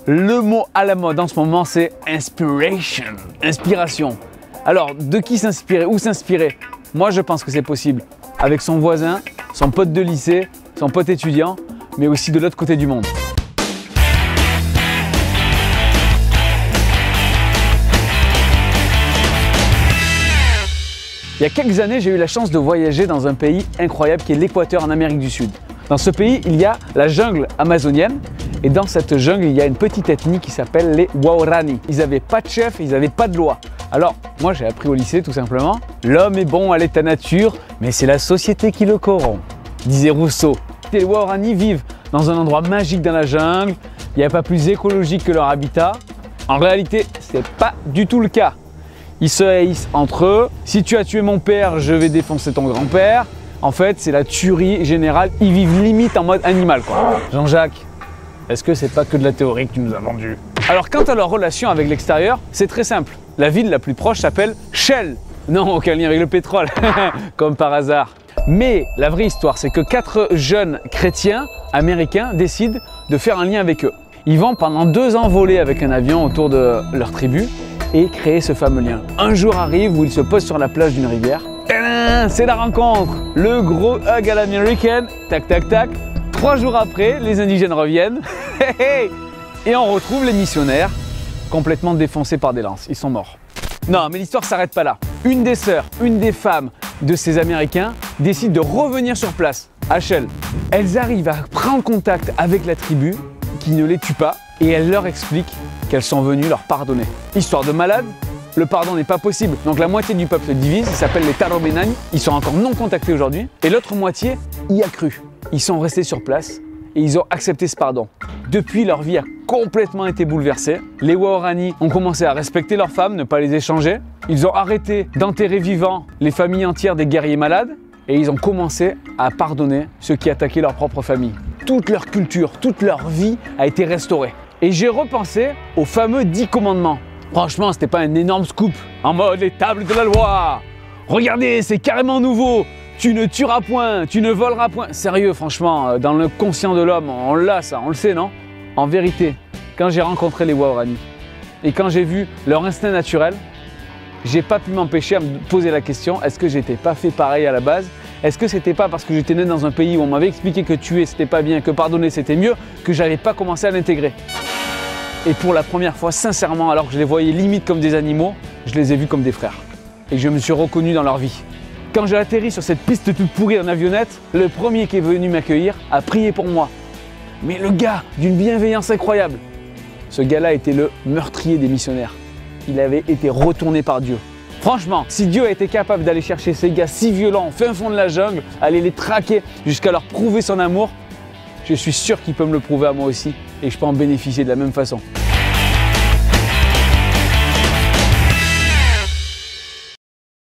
Le mot à la mode en ce moment, c'est inspiration. Inspiration. Alors, de qui s'inspirer? Où s'inspirer? Moi, je pense que c'est possible. Avec son voisin, son pote de lycée, son pote étudiant, mais aussi de l'autre côté du monde. Il y a quelques années, j'ai eu la chance de voyager dans un pays incroyable qui est l'Équateur en Amérique du Sud. Dans ce pays, il y a la jungle amazonienne et dans cette jungle, il y a une petite ethnie qui s'appelle les Waorani. Ils n'avaient pas de chef, ils n'avaient pas de loi. Alors, moi j'ai appris au lycée tout simplement, l'homme est bon à l'état nature, mais c'est la société qui le corrompt, disait Rousseau. Les Waorani vivent dans un endroit magique dans la jungle, il n'y a pas plus écologique que leur habitat. En réalité, c'est pas du tout le cas. Ils se haïssent entre eux. Si tu as tué mon père, je vais défoncer ton grand-père. En fait, c'est la tuerie générale. Ils vivent limite en mode animal, quoi. Jean-Jacques, est-ce que c'est pas que de la théorie que tu nous as vendue? Alors, quant à leur relation avec l'extérieur, c'est très simple. La ville la plus proche s'appelle Shell. Non, aucun lien avec le pétrole, comme par hasard. Mais la vraie histoire, c'est que 4 jeunes chrétiens américains décident de faire un lien avec eux. Ils vont pendant 2 ans voler avec un avion autour de leur tribu et créer ce fameux lien. Un jour arrive où ils se posent sur la plage d'une rivière. C'est la rencontre, le gros hug à l'américaine, tac tac tac. 3 jours après, les indigènes reviennent et on retrouve les missionnaires complètement défoncés par des lances. Ils sont morts. Non, mais l'histoire s'arrête pas là. Une des sœurs, une des femmes de ces Américains décide de revenir sur place, à Shell. Elles arrivent à prendre contact avec la tribu qui ne les tue pas et elles leur expliquent qu'elles sont venues leur pardonner. Histoire de malade, le pardon n'est pas possible. Donc la moitié du peuple se divise, ils s'appellent les Taromenani, ils sont encore non contactés aujourd'hui. Et l'autre moitié y a cru. Ils sont restés sur place et ils ont accepté ce pardon. Depuis, leur vie a complètement été bouleversée. Les Waorani ont commencé à respecter leurs femmes, ne pas les échanger. Ils ont arrêté d'enterrer vivants les familles entières des guerriers malades et ils ont commencé à pardonner ceux qui attaquaient leur propre famille. Toute leur culture, toute leur vie a été restaurée. Et j'ai repensé aux fameux 10 commandements. Franchement, c'était pas un énorme scoop. En mode les tables de la loi. Regardez, c'est carrément nouveau. Tu ne tueras point, tu ne voleras point. Sérieux, franchement, dans le conscient de l'homme, on l'a ça, on le sait, non? En vérité, quand j'ai rencontré les Waorani et quand j'ai vu leur instinct naturel, j'ai pas pu m'empêcher à me poser la question, est-ce que j'étais pas fait pareil à la base? Est-ce que c'était pas parce que j'étais né dans un pays où on m'avait expliqué que tuer c'était pas bien, que pardonner c'était mieux, que j'avais pas commencé à l'intégrer? Et pour la première fois, sincèrement, alors que je les voyais limite comme des animaux, je les ai vus comme des frères. Et je me suis reconnu dans leur vie. Quand j'ai atterri sur cette piste toute pourrie en avionnette, le premier qui est venu m'accueillir a prié pour moi. Mais le gars, d'une bienveillance incroyable. Ce gars-là était le meurtrier des missionnaires. Il avait été retourné par Dieu. Franchement, si Dieu a été capable d'aller chercher ces gars si violents, au fin fond de la jungle, aller les traquer jusqu'à leur prouver son amour, je suis sûr qu'il peut me le prouver à moi aussi et je peux en bénéficier de la même façon.